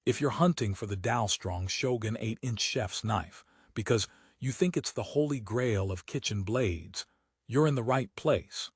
If you're hunting for the Dalstrong Shogun 8-inch chef's knife because you think it's the holy grail of kitchen blades, you're in the right place.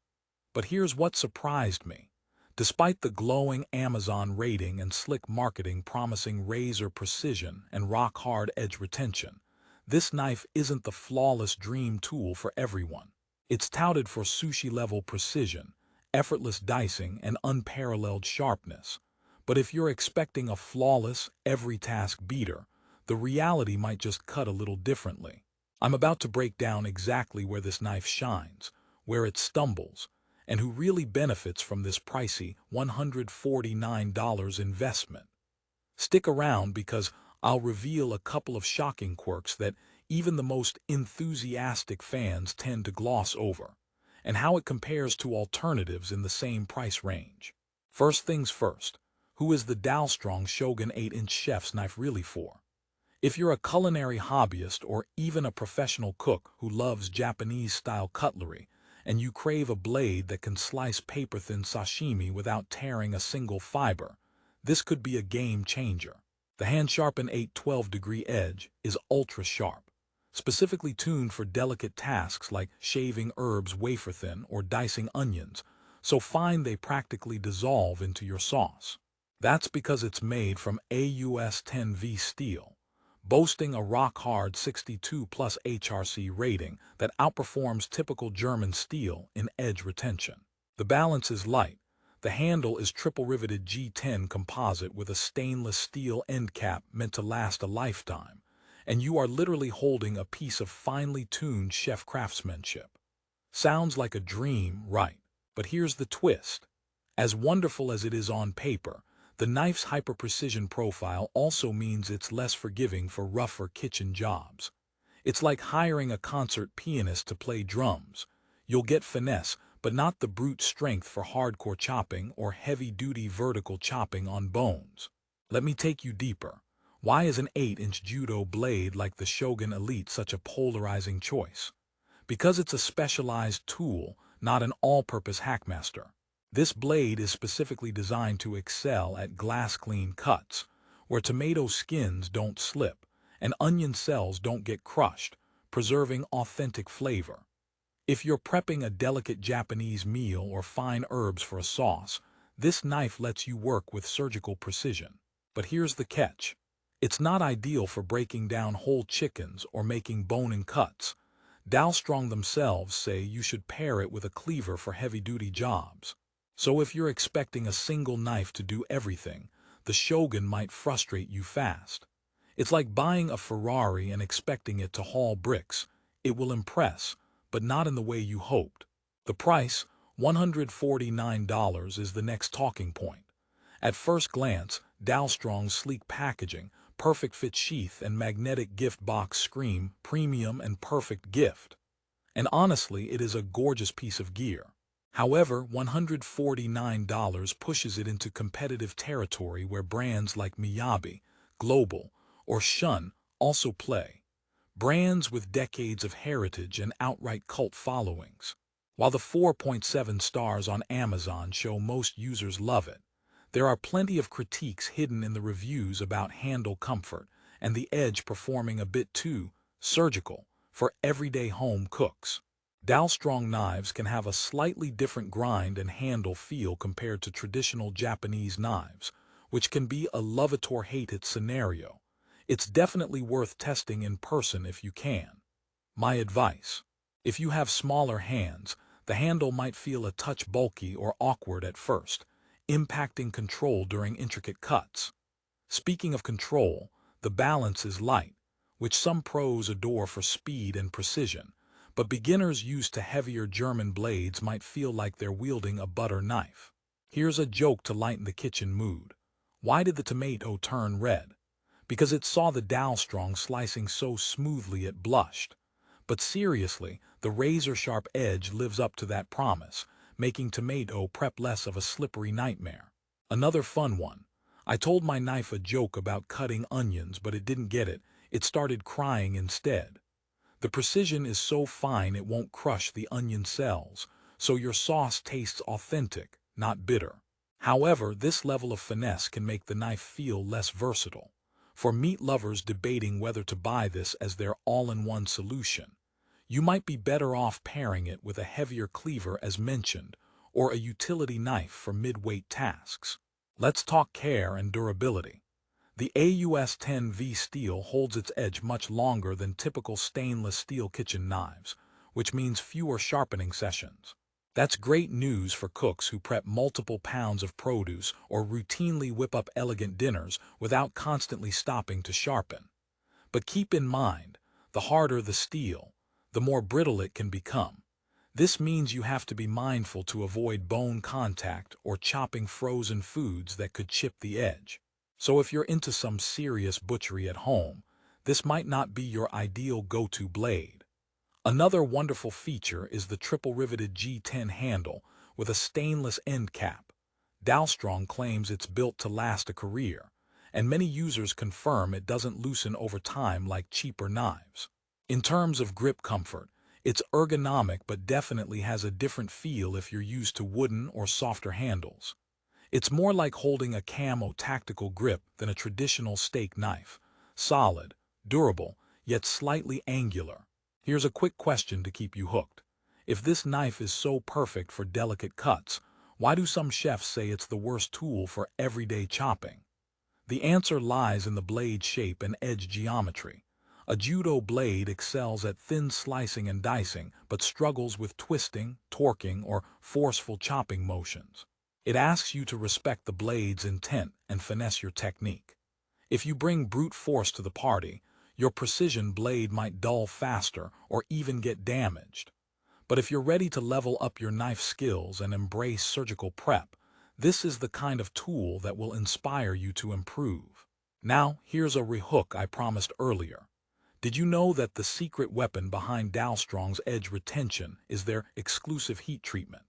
But here's what surprised me. Despite the glowing Amazon rating and slick marketing promising razor precision and rock-hard edge retention, this knife isn't the flawless dream tool for everyone. It's touted for sushi-level precision, effortless dicing, and unparalleled sharpness. But if you're expecting a flawless, every-task beater, the reality might just cut a little differently. I'm about to break down exactly where this knife shines, where it stumbles, and who really benefits from this pricey $149 investment. Stick around because I'll reveal a couple of shocking quirks that even the most enthusiastic fans tend to gloss over, and how it compares to alternatives in the same price range. First things first, who is the Dalstrong Shogun 8-inch chef's knife really for? If you're a culinary hobbyist or even a professional cook who loves Japanese-style cutlery, and you crave a blade that can slice paper-thin sashimi without tearing a single fiber, this could be a game changer. The hand-sharpened 812-degree edge is ultra-sharp, specifically tuned for delicate tasks like shaving herbs wafer-thin or dicing onions, so fine they practically dissolve into your sauce. That's because it's made from AUS 10V steel, boasting a rock-hard 62+ HRC rating that outperforms typical German steel in edge retention. The balance is light. The handle is triple-riveted G10 composite with a stainless steel end cap meant to last a lifetime, and you are literally holding a piece of finely tuned chef craftsmanship. Sounds like a dream, right? But here's the twist. As wonderful as it is on paper, the knife's hyper-precision profile also means it's less forgiving for rougher kitchen jobs. It's like hiring a concert pianist to play drums. You'll get finesse, but not the brute strength for hardcore chopping or heavy-duty vertical chopping on bones. Let me take you deeper. Why is an 8-inch judo blade like the Shogun Elite such a polarizing choice? Because it's a specialized tool, not an all-purpose hackmaster. This blade is specifically designed to excel at glass-clean cuts, where tomato skins don't slip and onion cells don't get crushed, preserving authentic flavor. If you're prepping a delicate Japanese meal or fine herbs for a sauce, this knife lets you work with surgical precision. But here's the catch. It's not ideal for breaking down whole chickens or making bone-in cuts. Dalstrong themselves say you should pair it with a cleaver for heavy-duty jobs. So if you're expecting a single knife to do everything, the Shogun might frustrate you fast. It's like buying a Ferrari and expecting it to haul bricks. It will impress, but not in the way you hoped. The price, $149, is the next talking point. At first glance, Dalstrong's sleek packaging, perfect fit sheath, and magnetic gift box scream premium and perfect gift. And honestly, it is a gorgeous piece of gear. However, $149 pushes it into competitive territory where brands like Miyabi, Global, or Shun also play. Brands with decades of heritage and outright cult followings. While the 4.7 stars on Amazon show most users love it, there are plenty of critiques hidden in the reviews about handle comfort and the edge performing a bit too surgical for everyday home cooks. Dalstrong knives can have a slightly different grind and handle feel compared to traditional Japanese knives, which can be a love it or hate it scenario. It's definitely worth testing in person if you can. My advice: if you have smaller hands, the handle might feel a touch bulky or awkward at first, impacting control during intricate cuts. Speaking of control, the balance is light, which some pros adore for speed and precision, but beginners used to heavier German blades might feel like they're wielding a butter knife. Here's a joke to lighten the kitchen mood. Why did the tomato turn red? Because it saw the Dalstrong slicing so smoothly it blushed. But seriously, the razor-sharp edge lives up to that promise, making tomato prep less of a slippery nightmare. Another fun one. I told my knife a joke about cutting onions, but it didn't get it. It started crying instead. The precision is so fine it won't crush the onion cells, so your sauce tastes authentic, not bitter. However, this level of finesse can make the knife feel less versatile. For meat lovers debating whether to buy this as their all-in-one solution, you might be better off pairing it with a heavier cleaver as mentioned, or a utility knife for mid-weight tasks. Let's talk care and durability. The AUS-10V steel holds its edge much longer than typical stainless steel kitchen knives, which means fewer sharpening sessions. That's great news for cooks who prep multiple pounds of produce or routinely whip up elegant dinners without constantly stopping to sharpen. But keep in mind, the harder the steel, the more brittle it can become. This means you have to be mindful to avoid bone contact or chopping frozen foods that could chip the edge. So if you're into some serious butchery at home, this might not be your ideal go-to blade. Another wonderful feature is the triple-riveted G10 handle with a stainless end cap. Dalstrong claims it's built to last a career, and many users confirm it doesn't loosen over time like cheaper knives. In terms of grip comfort, it's ergonomic but definitely has a different feel if you're used to wooden or softer handles. It's more like holding a camo tactical grip than a traditional steak knife. Solid, durable, yet slightly angular. Here's a quick question to keep you hooked. If this knife is so perfect for delicate cuts, why do some chefs say it's the worst tool for everyday chopping? The answer lies in the blade shape and edge geometry. A judo blade excels at thin slicing and dicing, but struggles with twisting, torquing, or forceful chopping motions. It asks you to respect the blade's intent and finesse your technique. If you bring brute force to the party, your precision blade might dull faster or even get damaged. But if you're ready to level up your knife skills and embrace surgical prep, this is the kind of tool that will inspire you to improve. Now, here's a rehook I promised earlier. Did you know that the secret weapon behind Dalstrong's edge retention is their exclusive heat treatment?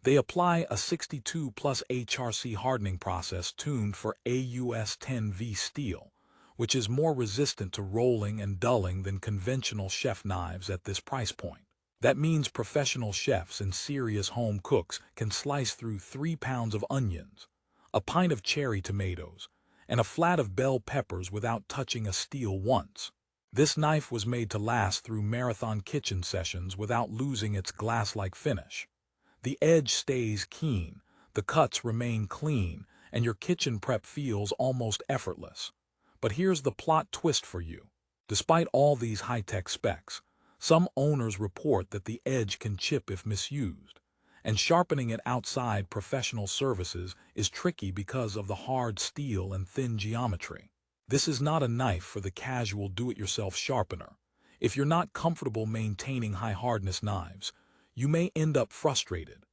They apply a 62 plus HRC hardening process tuned for AUS-10V steel, which is more resistant to rolling and dulling than conventional chef knives at this price point. That means professional chefs and serious home cooks can slice through 3 pounds of onions, a pint of cherry tomatoes, and a flat of bell peppers without touching a steel once. This knife was made to last through marathon kitchen sessions without losing its glass-like finish. The edge stays keen, the cuts remain clean, and your kitchen prep feels almost effortless. But here's the plot twist for you. Despite all these high-tech specs, some owners report that the edge can chip if misused, and sharpening it outside professional services is tricky because of the hard steel and thin geometry. This is not a knife for the casual do-it-yourself sharpener. If you're not comfortable maintaining high-hardness knives, you may end up frustrated.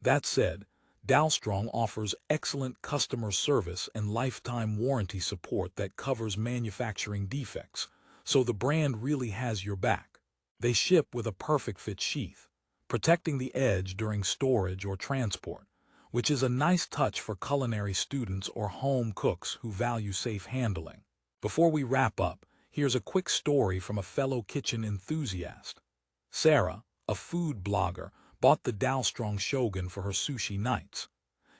That said, Dalstrong offers excellent customer service and lifetime warranty support that covers manufacturing defects, so the brand really has your back. They ship with a perfect fit sheath, protecting the edge during storage or transport, which is a nice touch for culinary students or home cooks who value safe handling. Before we wrap up, here's a quick story from a fellow kitchen enthusiast. Sarah, a food blogger, bought the Dalstrong Shogun for her sushi nights.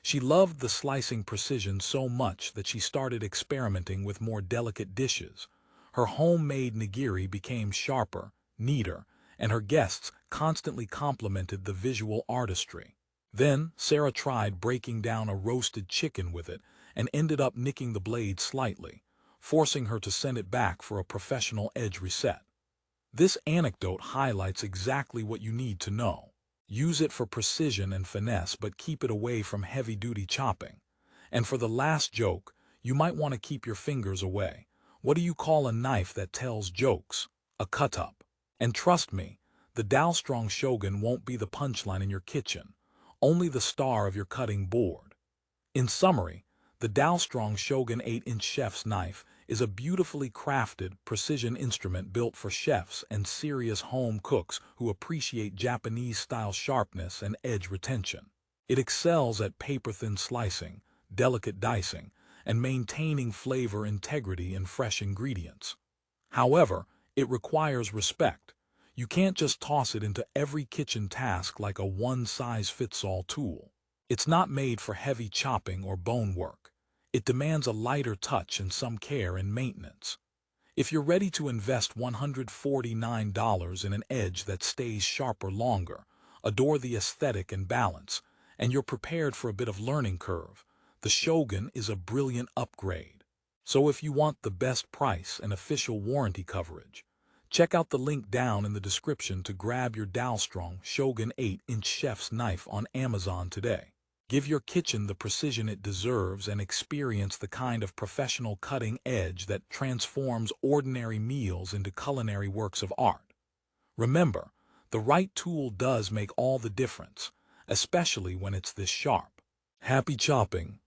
She loved the slicing precision so much that she started experimenting with more delicate dishes. Her homemade nigiri became sharper, neater, and her guests constantly complimented the visual artistry. Then, Sarah tried breaking down a roasted chicken with it and ended up nicking the blade slightly, forcing her to send it back for a professional edge reset. This anecdote highlights exactly what you need to know. Use it for precision and finesse, but keep it away from heavy-duty chopping. And for the last joke, you might want to keep your fingers away. What do you call a knife that tells jokes? A cut-up. And trust me, the Dalstrong Shogun won't be the punchline in your kitchen, only the star of your cutting board. In summary, the Dalstrong Shogun 8-inch chef's knife is a beautifully crafted, precision instrument built for chefs and serious home cooks who appreciate Japanese-style sharpness and edge retention. It excels at paper-thin slicing, delicate dicing, and maintaining flavor integrity in fresh ingredients. However, it requires respect. You can't just toss it into every kitchen task like a one-size-fits-all tool. It's not made for heavy chopping or bone work. It demands a lighter touch and some care and maintenance. If you're ready to invest $149 in an edge that stays sharper longer, adore the aesthetic and balance, and you're prepared for a bit of learning curve, the Shogun is a brilliant upgrade. So if you want the best price and official warranty coverage, check out the link down in the description to grab your Dalstrong Shogun 8-inch chef's knife on Amazon today. Give your kitchen the precision it deserves and experience the kind of professional cutting edge that transforms ordinary meals into culinary works of art. Remember, the right tool does make all the difference, especially when it's this sharp. Happy chopping!